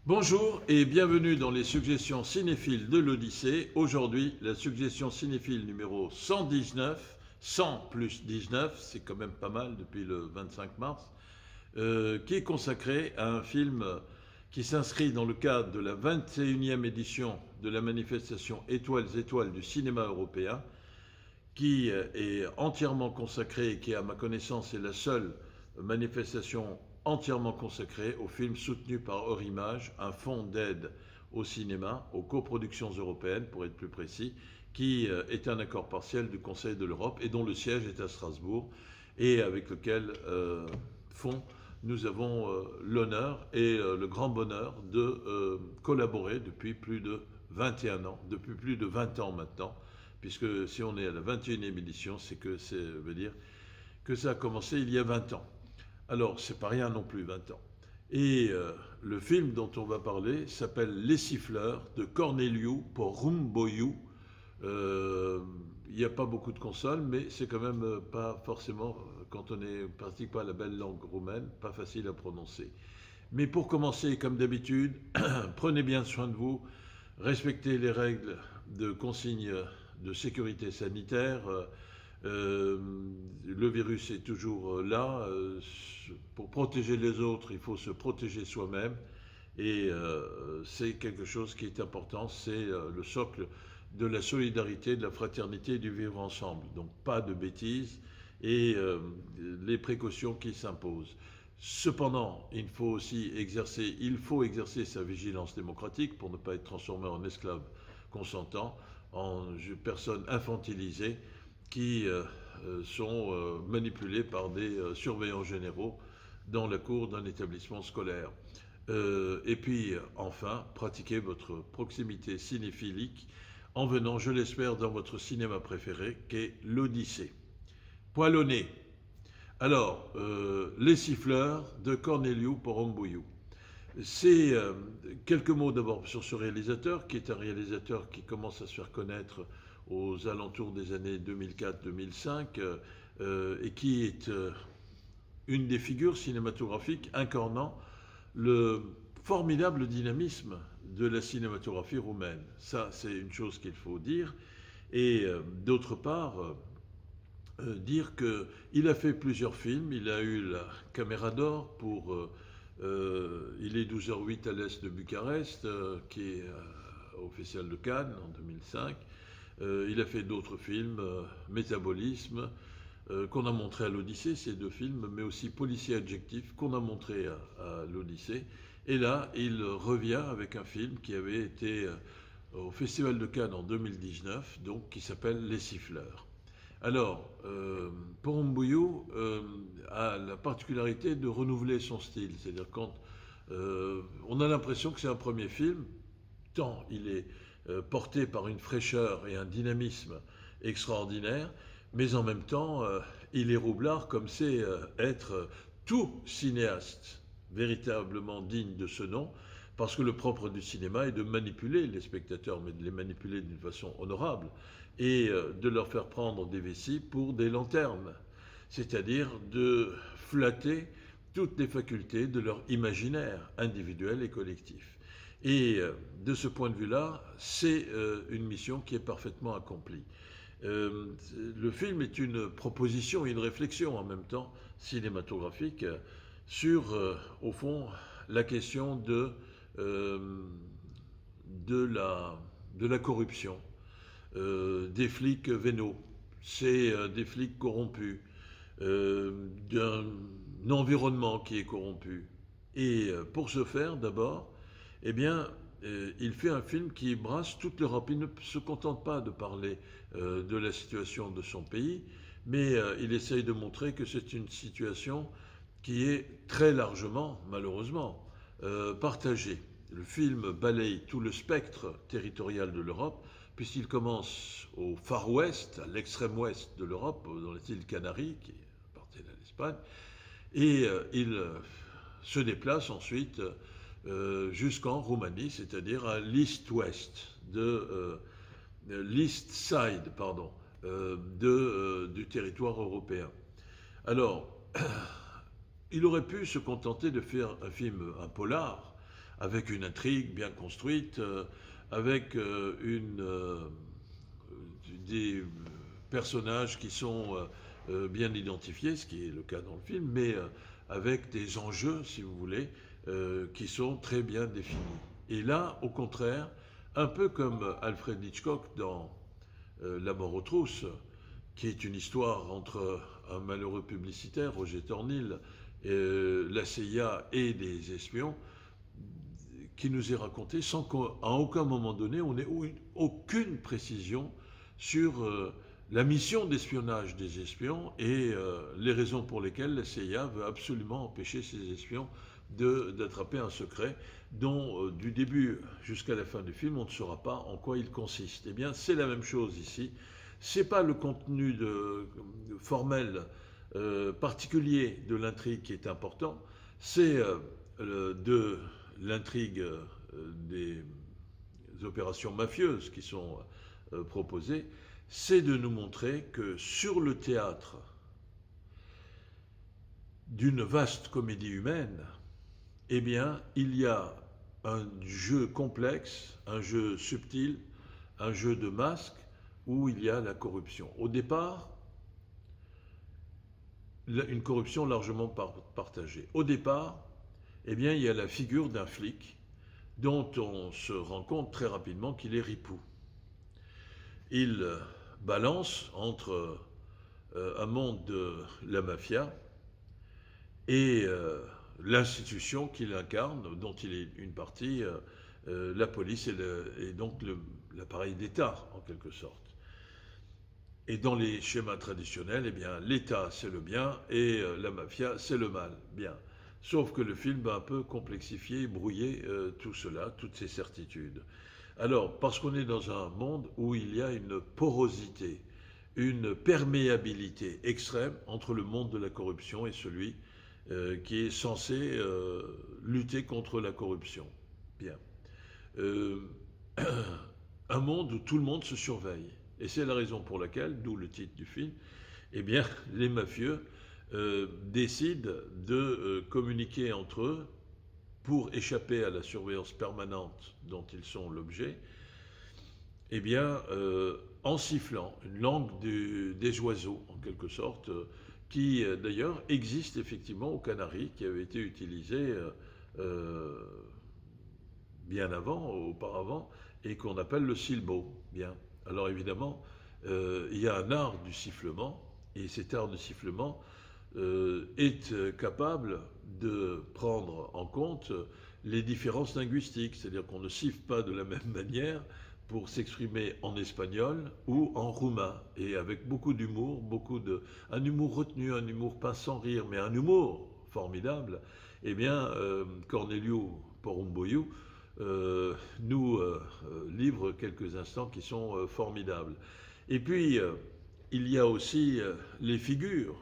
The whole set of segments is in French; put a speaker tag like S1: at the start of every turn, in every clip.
S1: Bonjour et bienvenue dans les suggestions cinéphiles de l'Odyssée. Aujourd'hui, la suggestion cinéphile numéro 119, 100 plus 19, c'est quand même pas mal depuis le 25 mars, qui est consacrée à un film qui s'inscrit dans le cadre de la 21e édition de la manifestation Étoiles Étoiles du cinéma européen, qui est entièrement consacrée et qui, à ma connaissance, est la seule manifestation entièrement consacrée au film soutenu par Eurimage, un fonds d'aide au cinéma, aux coproductions européennes pour être plus précis, qui est un accord partiel du Conseil de l'Europe et dont le siège est à Strasbourg et avec lequel fonds nous avons l'honneur et le grand bonheur de collaborer depuis plus de 21 ans, depuis plus de 20 ans maintenant, puisque si on est à la 21e édition, c'est que ça veut dire que ça a commencé il y a 20 ans. Alors, c'est pas rien non plus, 20 ans. Et le film dont on va parler s'appelle Les Siffleurs de Corneliu Porumboiu. Il n'y a pas beaucoup de consonnes, mais c'est quand même pas forcément, quand on ne pratique pas la belle langue roumaine, pas facile à prononcer. Mais pour commencer, comme d'habitude, prenez bien soin de vous, respectez les règles de consignes de sécurité sanitaire. Euh, le virus est toujours là. Pour protéger les autres, il faut se protéger soi-même. Et c'est quelque chose qui est important, c'est le socle de la solidarité, de la fraternité et du vivre ensemble. Donc pas de bêtises et les précautions qui s'imposent. Cependant, il faut exercer sa vigilance démocratique pour ne pas être transformé en esclave consentant, en personne infantilisée qui sont manipulées par des surveillants généraux dans la cour d'un établissement scolaire. Et puis, enfin, pratiquez votre proximité cinéphilique en venant, je l'espère, dans votre cinéma préféré, qu'est l'Odyssée. Poilonné. Alors, Les Siffleurs de Corneliu Porumboiu. C'est quelques mots d'abord sur ce réalisateur, qui est un réalisateur qui commence à se faire connaître aux alentours des années 2004-2005 et qui est une des figures cinématographiques incarnant le formidable dynamisme de la cinématographie roumaine. Ça, c'est une chose qu'il faut dire. Et d'autre part, dire qu'il a fait plusieurs films. Il a eu la Caméra d'Or pour Il est 12h08 à l'est de Bucarest, qui est au Festival de Cannes en 2005. Il a fait d'autres films, Métabolisme, qu'on a montré à l'Odyssée, ces deux films, mais aussi Policier adjectif, qu'on a montré à l'Odyssée. Et là, il revient avec un film qui avait été au Festival de Cannes en 2019, donc qui s'appelle Les Siffleurs. Alors, Porumboiu a la particularité de renouveler son style, c'est-à-dire quand on a l'impression que c'est un premier film, tant il est porté par une fraîcheur et un dynamisme extraordinaire, mais en même temps, il est roublard comme c'est être tout cinéaste véritablement digne de ce nom, parce que le propre du cinéma est de manipuler les spectateurs, mais de les manipuler d'une façon honorable, et de leur faire prendre des vessies pour des lanternes, c'est-à-dire de flatter toutes les facultés de leur imaginaire individuel et collectif. Et de ce point de vue-là, c'est une mission qui est parfaitement accomplie. Le film est une proposition et une réflexion en même temps cinématographique sur, au fond, la question euh, de la corruption, des flics vénaux, c'est des flics corrompus, d'un environnement qui est corrompu. Et pour ce faire, d'abord, eh bien, il fait un film qui brasse toute l'Europe. Il ne se contente pas de parler de la situation de son pays, mais il essaye de montrer que c'est une situation qui est très largement, malheureusement, partagée. Le film balaye tout le spectre territorial de l'Europe, puisqu'il commence au Far West, à l'extrême ouest de l'Europe, dans les îles Canaries, qui appartiennent à l'Espagne, et il se déplace ensuite jusqu'en Roumanie, c'est-à-dire à l'East-West, l'East Side, pardon, du territoire européen. Alors, il aurait pu se contenter de faire un film, un polar, avec une intrigue bien construite, avec des personnages qui sont bien identifiés, ce qui est le cas dans le film, mais avec des enjeux, si vous voulez, qui sont très bien définis. Et là, au contraire, un peu comme Alfred Hitchcock dans La mort aux trousses, qui est une histoire entre un malheureux publicitaire, Roger Tornil, la CIA et des espions, qui nous est raconté sans qu'à aucun moment donné on ait aucune précision sur la mission d'espionnage des espions et les raisons pour lesquelles la CIA veut absolument empêcher ces espions d'attraper un secret dont du début jusqu'à la fin du film on ne saura pas en quoi il consiste. Eh bien c'est la même chose ici. C'est pas le contenu formel particulier de l'intrigue qui est important, c'est de l'intrigue des opérations mafieuses qui sont proposées, c'est de nous montrer que sur le théâtre d'une vaste comédie humaine, eh bien, il y a un jeu complexe, un jeu subtil, un jeu de masques, où il y a la corruption. Au départ, une corruption largement partagée. Au départ, eh bien, il y a la figure d'un flic dont on se rend compte très rapidement qu'il est ripou. Il balance entre un monde de la mafia et l'institution qu'il incarne, dont il est une partie, la police et donc l'appareil d'État, en quelque sorte. Et dans les schémas traditionnels, eh bien, l'État, c'est le bien et la mafia, c'est le mal. Bien. Sauf que le film va un peu complexifier, brouiller tout cela, toutes ces certitudes. Alors, parce qu'on est dans un monde où il y a une porosité, une perméabilité extrême entre le monde de la corruption et celui qui est censé lutter contre la corruption. Bien. Un monde où tout le monde se surveille. Et c'est la raison pour laquelle, d'où le titre du film, eh bien, les mafieux décident de communiquer entre eux pour échapper à la surveillance permanente dont ils sont l'objet, eh bien, en sifflant une langue des oiseaux, en quelque sorte, qui d'ailleurs existe effectivement aux Canaries, qui avait été utilisée bien auparavant, et qu'on appelle le silbo. Bien. Alors évidemment, il y a un art du sifflement, et cet art du sifflement est capable de prendre en compte les différences linguistiques, c'est-à-dire qu'on ne siffle pas de la même manière pour s'exprimer en espagnol ou en roumain, et avec beaucoup d'humour, un humour retenu, un humour pas sans rire, mais un humour formidable. Eh bien, Corneliu Porumboiu nous livre quelques instants qui sont formidables. Et puis, il y a aussi les figures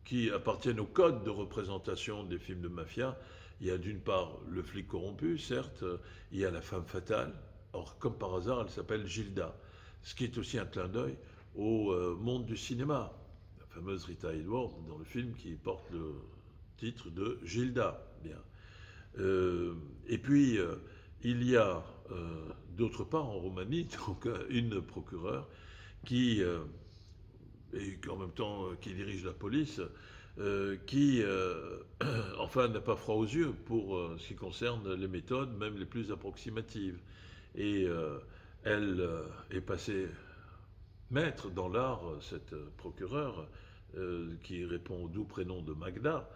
S1: qui appartiennent au code de représentation des films de mafia. Il y a d'une part le flic corrompu, certes, il y a la femme fatale. Or, comme par hasard, elle s'appelle Gilda, ce qui est aussi un clin d'œil au monde du cinéma. La fameuse Rita Hayworth dans le film qui porte le titre de Gilda. Bien. Et puis, il y a d'autre part en Roumanie donc, une procureure qui, et en même temps qui dirige la police, qui, enfin, n'a pas froid aux yeux pour ce qui concerne les méthodes, même les plus approximatives. Et elle est passée maître dans l'art, cette procureure, qui répond au doux prénom de Magda,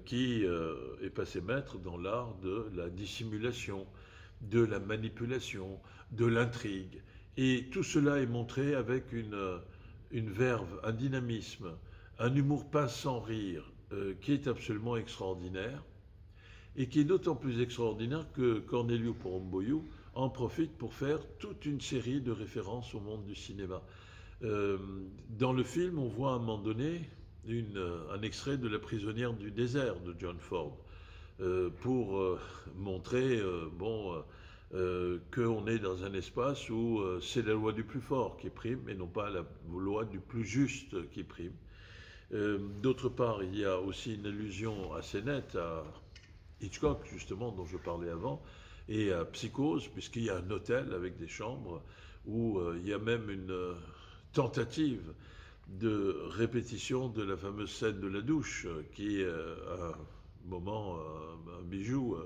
S1: qui est passée maître dans l'art de la dissimulation, de la manipulation, de l'intrigue. Et tout cela est montré avec une verve, un dynamisme, un humour pas sans rire, qui est absolument extraordinaire, et qui est d'autant plus extraordinaire que Corneliu Porumboiu en profite pour faire toute une série de références au monde du cinéma. Dans le film, on voit à un moment donné un extrait de La prisonnière du désert de John Ford, pour montrer qu'on est dans un espace où c'est la loi du plus fort qui prime et non pas la loi du plus juste qui prime. D'autre part, il y a aussi une allusion assez nette Hitchcock, justement, dont je parlais avant, et Psychose, puisqu'il y a un hôtel avec des chambres où il y a même une tentative de répétition de la fameuse scène de la douche, qui est un moment, un bijou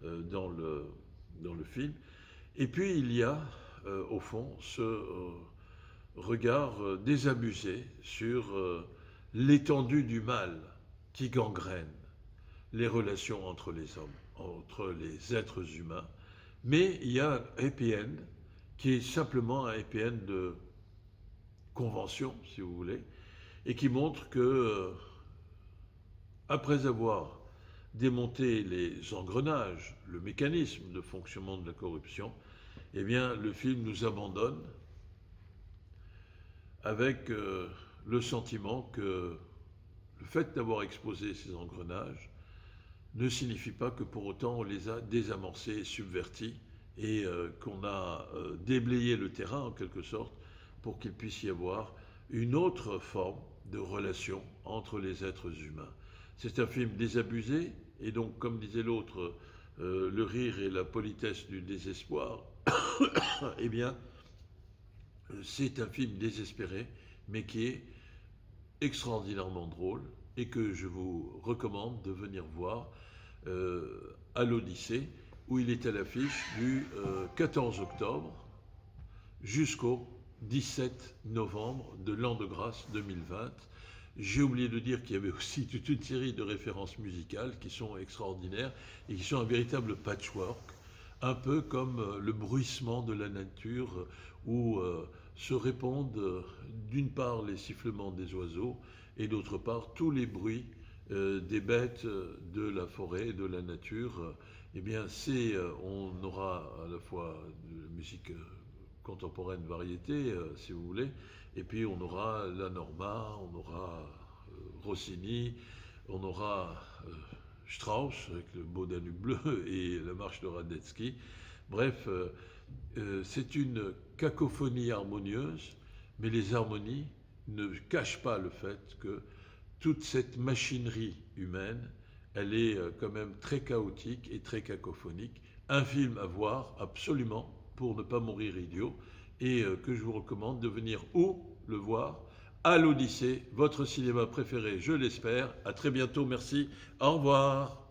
S1: dans le film. Et puis il y a, au fond, ce regard désabusé sur l'étendue du mal qui gangrène les relations entre les hommes, entre les êtres humains. Mais il y a un happy end qui est simplement un happy end de convention, si vous voulez, et qui montre que, après avoir démonté les engrenages, le mécanisme de fonctionnement de la corruption, eh bien, le film nous abandonne avec le sentiment que le fait d'avoir exposé ces engrenages ne signifie pas que pour autant on les a désamorcés et subvertis et qu'on a déblayé le terrain en quelque sorte pour qu'il puisse y avoir une autre forme de relation entre les êtres humains. C'est un film désabusé et donc, comme disait l'autre, le rire et la politesse du désespoir. Eh bien, c'est un film désespéré, mais qui est extraordinairement drôle et que je vous recommande de venir voir à l'Odyssée, où il est à l'affiche du 14 octobre jusqu'au 17 novembre de l'an de grâce 2020. J'ai oublié de dire qu'il y avait aussi toute une série de références musicales qui sont extraordinaires et qui sont un véritable patchwork, un peu comme le bruissement de la nature où se répondent d'une part les sifflements des oiseaux et d'autre part tous les bruits des bêtes de la forêt, de la nature. Eh bien, on aura à la fois de la musique contemporaine variété, si vous voulez, et puis on aura la Norma, on aura Rossini, on aura Strauss avec le Beau Danube bleu et la marche de Radetzky. Bref, c'est une cacophonie harmonieuse, mais les harmonies ne cachent pas le fait que toute cette machinerie humaine, elle est quand même très chaotique et très cacophonique. Un film à voir absolument pour ne pas mourir idiot et que je vous recommande de venir où le voir? À l'Odyssée, votre cinéma préféré, je l'espère. À très bientôt, merci, au revoir.